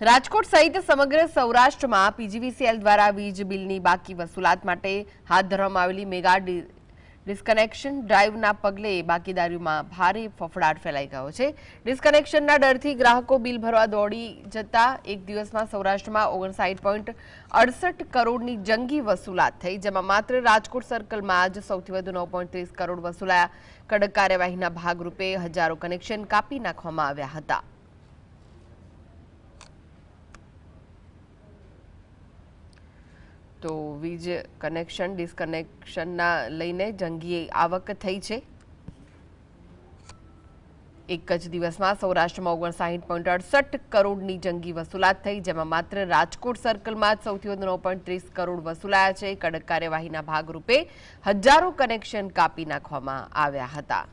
રાજકોટ સહિત સમગ્ર સૌરાષ્ટ્રમાં પીજીવીસીએલ દ્વારા વીજ બિલની બાકી વસૂલાત માટે હાથ ધરવામાં આવેલી મેગા ડિસ્કનેક્શન ડ્રાઈવના પગલે બાકીદારીમાં ભારે ફફડાટ ફેલાઈ ગયો છે। ડિસ્કનેક્શનના ડરથી ગ્રાહકો બિલ ભરવા દોડી જતા એક દિવસમાં સૌરાષ્ટ્રમાં 59.68 કરોડની જંગી વસૂલાત થઈ, જેમાં માત્ર રાજકોટ સર્કલમાં જ સૌથી વધુ 9.30 કરોડ વસૂલાયા। કડક કાર્યવાહીના ભાગરૂપે હજારો કનેક્શન કાપી નાખવામાં આવ્યા હતા। તો વીજ કનેક્શન ડિસ્કનેક્શનના લઈને જંગી આવક થઈ છે। એક જ દિવસમાં સૌરાષ્ટ્રમાં 59.68 કરોડની જંગી વસૂલાત થઈ, જેમાં માત્ર રાજકોટ સર્કલમાં જ સૌથી વધુ 9.30 કરોડ વસૂલાયા છે। કડક કાર્યવાહીના ભાગરૂપે હજારો કનેક્શન કાપી નાખવામાં આવ્યા હતા।